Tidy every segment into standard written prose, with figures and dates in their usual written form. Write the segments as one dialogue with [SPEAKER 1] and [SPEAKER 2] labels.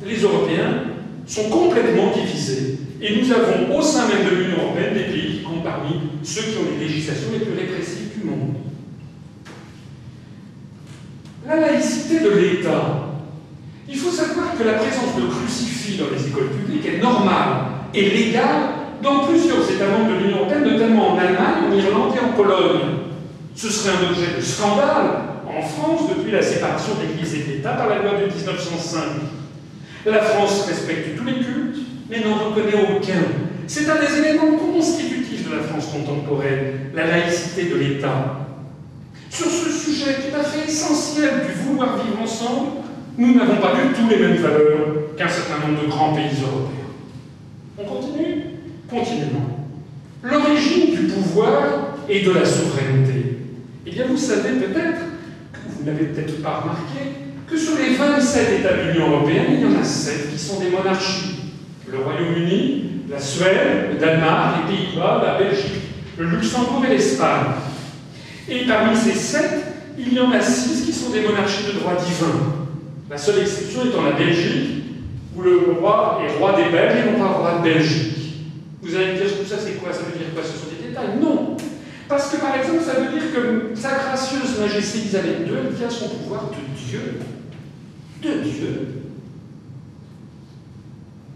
[SPEAKER 1] les Européens sont complètement divisés. Et nous avons au sein même de l'Union européenne des pays qui comptent parmi ceux qui ont les législations les plus répressives du monde. La laïcité de l'État. Il faut savoir que la présence de crucifix dans les écoles publiques est normale et légale dans plusieurs États membres de l'Union européenne, notamment en Allemagne, en Irlande et en Pologne. Ce serait un objet de scandale en France depuis la séparation de l'Église et de l'État par la loi de 1905. La France respecte tous les cultes, mais n'en reconnaît aucun. C'est un des éléments constitutifs de la France contemporaine, la laïcité de l'État. Sur ce sujet tout à fait essentiel du vouloir vivre ensemble, nous n'avons pas du tout les mêmes valeurs qu'un certain nombre de grands pays européens. On continue? Continuons. L'origine du pouvoir et de la souveraineté. Eh bien, vous savez peut-être, vous n'avez peut-être pas remarqué, que sur les 27 États de l'Union européenne, il y en a 7 qui sont des monarchies. Le Royaume-Uni, la Suède, le Danemark, les Pays-Bas, la Belgique, le Luxembourg et l'Espagne. Et parmi ces 7, il y en a 6 qui sont des monarchies de droit divin. La seule exception étant la Belgique, où le roi est roi des Belges et non pas roi de Belgique. Vous allez me dire, tout ça c'est quoi? Ça veut dire quoi? Ce sont des détails? Non. Parce que par exemple, ça veut dire que Sa gracieuse Majesté Elisabeth II, elle tient son pouvoir de Dieu. De Dieu.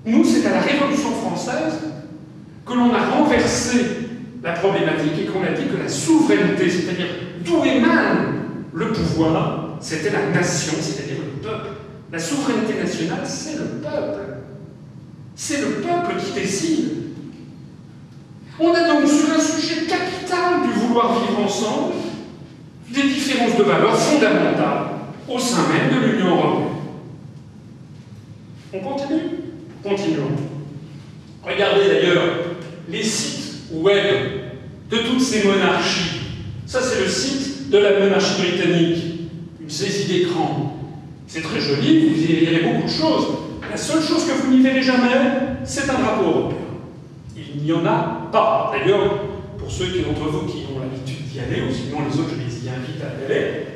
[SPEAKER 1] Nous, c'est à la Révolution française que l'on a renversé la problématique et qu'on a dit que la souveraineté, c'est-à-dire d'où émane le pouvoir, c'était la nation, c'est-à-dire le peuple. La souveraineté nationale, c'est le peuple. C'est le peuple qui décide. On a donc sur un sujet capital du vouloir vivre ensemble des différences de valeurs fondamentales au sein même de l'Union européenne. On continue? Continuons. Regardez d'ailleurs les sites web de toutes ces monarchies. Ça, c'est le site de la monarchie britannique. Une saisie d'écran. C'est très joli, vous y verrez beaucoup de choses. La seule chose que vous n'y verrez jamais, c'est un drapeau européen. Il n'y en a pas. D'ailleurs, pour ceux d'entre vous qui ont l'habitude d'y aller, ou sinon les autres, je les y invite à y aller,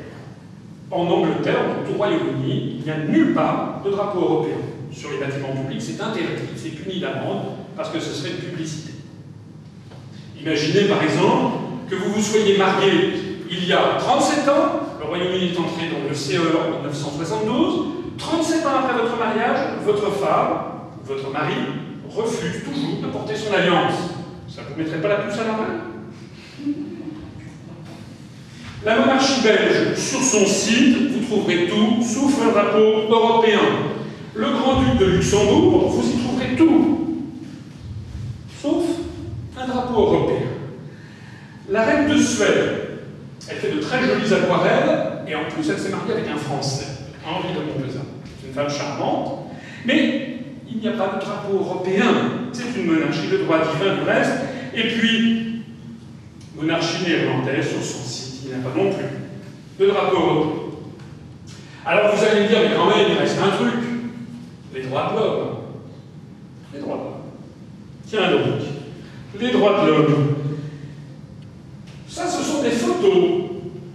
[SPEAKER 1] en Angleterre, au Royaume-Uni, il n'y a nulle part de drapeau européen. Sur les bâtiments publics, c'est interdit, c'est puni d'amende, parce que ce serait une publicité. Imaginez par exemple que vous vous soyez marié il y a 37 ans, le Royaume-Uni est entré dans le CE en 1972, 37 ans après votre mariage, votre femme, votre mari, refuse toujours de porter son alliance. Ça ne vous mettrait pas la puce à l'oreille? La monarchie belge, sur son site, vous trouverez tout, sauf un drapeau européen. Le Grand-Duc de Luxembourg, vous y trouverez tout, sauf un drapeau européen. La reine de Suède, elle fait de très jolies aquarelles, et en plus, elle s'est mariée avec un Français, Henri de Montpezat. C'est une femme charmante, mais il n'y a pas de drapeau européen. C'est une monarchie de droit divin du reste, et puis, monarchie néerlandaise, sur son site, il n'y en a pas non plus de drapeau européen. Alors vous allez me dire, mais quand même, il reste un truc. Les droits de l'homme. Les droits de l'homme. Tiens donc, les droits de l'homme. Ça, ce sont des photos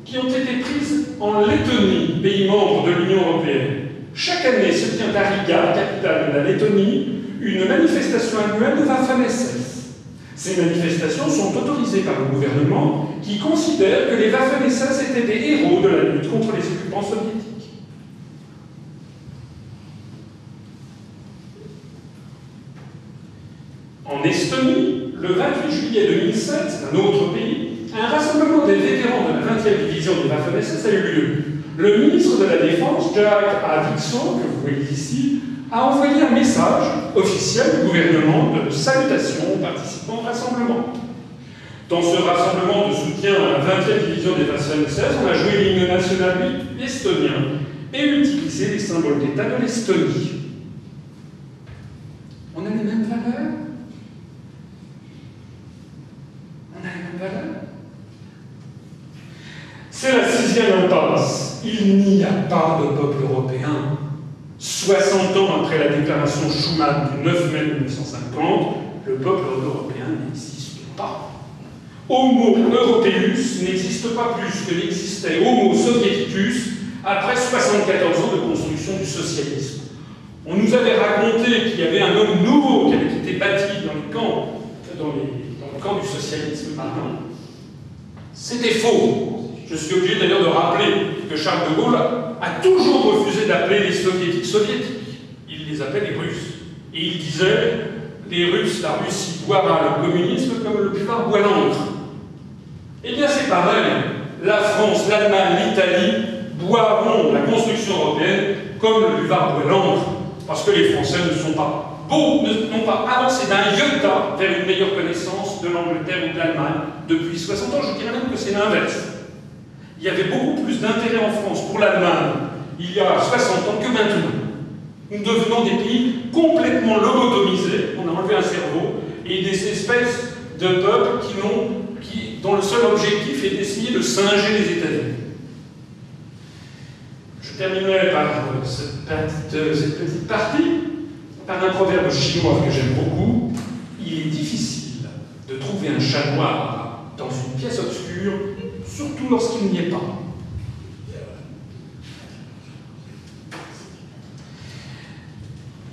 [SPEAKER 1] qui ont été prises en Lettonie, pays membre de l'Union européenne. Chaque année se tient à Riga, capitale de la Lettonie, une manifestation annuelle de Waffen-SS. Ces manifestations sont autorisées par le gouvernement qui considère que les Waffen-SS étaient des héros de la lutte contre les occupants soviétiques. En Estonie, le 28 juillet 2007, un autre pays, un rassemblement des vétérans de la 20e division de Waffen-SS a eu lieu. Le ministre de la Défense, Jacques Avitzon, que vous voyez ici, a envoyé un message officiel du gouvernement de salutation aux participants au rassemblement. Dans ce rassemblement de soutien à la 20e division des Waffen-SS, on a joué l'hymne national estonien et utilisé les symboles d'État de l'Estonie. On a les mêmes valeurs? C'est la 6e impasse. Il n'y a pas de peuple européen. 60 ans après la déclaration Schuman du 9 mai 1950, le peuple européen n'existe pas. Homo Europeus n'existe pas plus que n'existait Homo Sovieticus après 74 ans de construction du socialisme. On nous avait raconté qu'il y avait un homme nouveau qui avait été bâti dans le camp du socialisme maintenant. C'était faux. Je suis obligé d'ailleurs de rappeler que Charles de Gaulle a toujours refusé d'appeler les soviétiques soviétiques. Il les appelait les Russes. Et il disait, les Russes, la Russie boira le communisme comme le buvard boit l'encre. Eh bien c'est pareil. La France, l'Allemagne, l'Italie boiront la construction européenne comme le buvard boit l'encre. Parce que les Français n'ont pas avancé d'un iota vers une meilleure connaissance de l'Angleterre ou de l'Allemagne depuis 60 ans. Je dirais même que c'est l'inverse. Il y avait beaucoup plus d'intérêt en France pour l'Allemagne il y a 60 ans que maintenant. Nous devenons des pays complètement lobotomisés, on a enlevé un cerveau, et des espèces de peuples dont le seul objectif est d'essayer de singer les États-Unis. Je terminerai par cette petite partie par un proverbe chinois que j'aime beaucoup. Il est difficile de trouver un chat noir dans une pièce obscure, surtout lorsqu'il n'y est pas.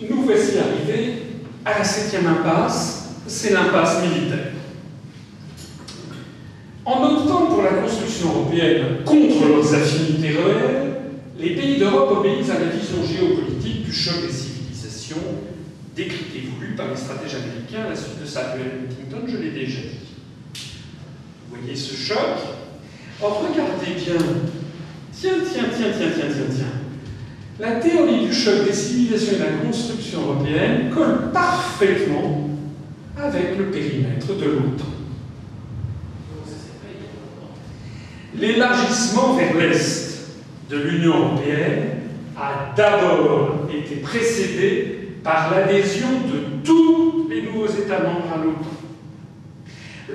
[SPEAKER 1] Nous voici arrivés à la 7e impasse, c'est l'impasse militaire. En optant pour la construction européenne contre leurs affinités réelles, les pays d'Europe obéissent à la vision géopolitique du choc des civilisations, décrite et voulue par les stratèges américains à la suite de Samuel Huntington, je l'ai déjà dit. Vous voyez ce choc? Or, regardez bien. Tiens. La théorie du choc des civilisations et la construction européenne colle parfaitement avec le périmètre de l'OTAN. L'élargissement vers l'Est de l'Union européenne a d'abord été précédé par l'adhésion de tous les nouveaux États membres à l'OTAN.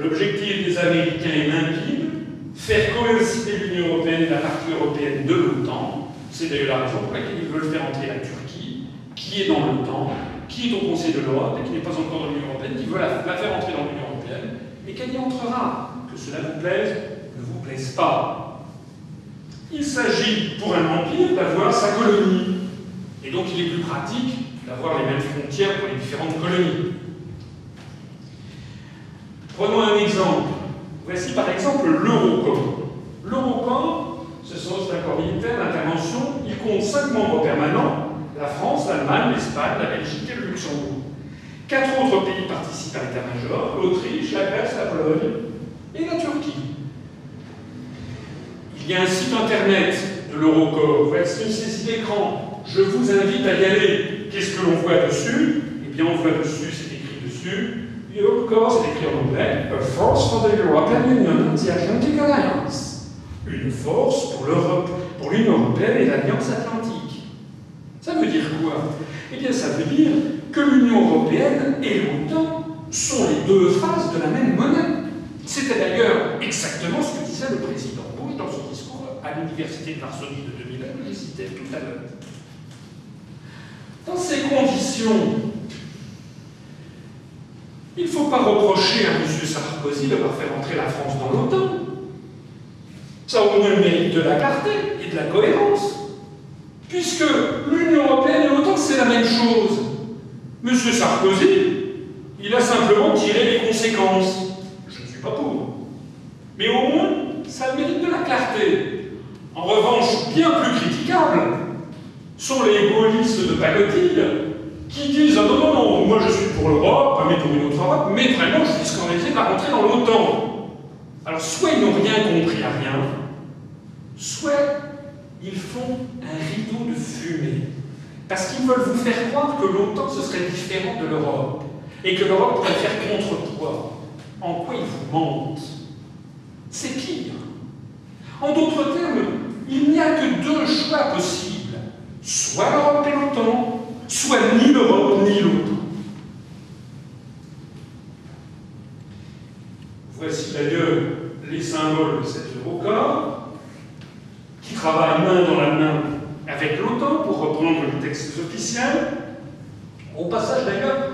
[SPEAKER 1] L'objectif des Américains est limpide, faire coïncider l'Union européenne et la partie européenne de l'OTAN. C'est d'ailleurs la raison pour laquelle ils veulent faire entrer la Turquie, qui est dans l'OTAN, qui est au Conseil de l'Europe et qui n'est pas encore dans l'Union européenne, qui veut la faire entrer dans l'Union européenne, et qu'elle y entrera. Que cela vous plaise, ne vous plaise pas. Il s'agit pour un empire d'avoir sa colonie. Et donc il est plus pratique d'avoir les mêmes frontières pour les différentes colonies. Prenons un exemple. Voici par exemple l'Eurocorps. L'Eurocorps, c'est un corps militaire d'intervention. Il compte 5 membres permanents, la France, l'Allemagne, l'Espagne, la Belgique et le Luxembourg. 4 autres pays participent à l'état-major, l'Autriche, la Grèce, la Pologne et la Turquie. Il y a un site internet de l'Eurocorps. Voici une saisie d'écran. Je vous invite à y aller. Qu'est-ce que l'on voit dessus? Eh bien, on voit dessus, c'est écrit dessus. L'Eurocorps, c'est écrit en anglais. A force for the European Union and the Atlantic Alliance. Une force pour l'Europe, pour l'Union européenne et l'Alliance atlantique. Ça veut dire quoi? Eh bien, ça veut dire que l'Union européenne et l'OTAN sont les deux faces de la même monnaie. C'était d'ailleurs exactement ce que disait le président Bush dans son discours à l'Université de Varsovie de 2001, que je citais tout à l'heure. Dans ces conditions, il ne faut pas reprocher à M. Sarkozy d'avoir fait entrer la France dans l'OTAN. Ça au moins mérite de la clarté et de la cohérence. Puisque l'Union européenne et l'OTAN, c'est la même chose. M. Sarkozy, il a simplement tiré les conséquences. Je ne suis pas pour. Mais au moins, ça mérite de la clarté. En revanche, bien plus critiquables sont les gaullistes de pacotille qui disent « Ah non, moi je suis pour l'Europe, mais pour une autre Europe, mais vraiment je suis scandalisé par rentrer dans l'OTAN. » Alors, soit ils n'ont rien compris à rien, soit ils font un rideau de fumée. Parce qu'ils veulent vous faire croire que l'OTAN, ce serait différent de l'Europe. Et que l'Europe pourrait faire contrepoids. En quoi ils vous mentent? C'est pire. En d'autres termes, il n'y a que 2 choix possibles. Soit l'Europe et l'OTAN, soit ni l'Europe ni l'OTAN. Voici d'ailleurs les symboles de cet Eurocorps, qui travaille main dans la main avec l'OTAN, pour reprendre les textes officiels. Au passage d'ailleurs,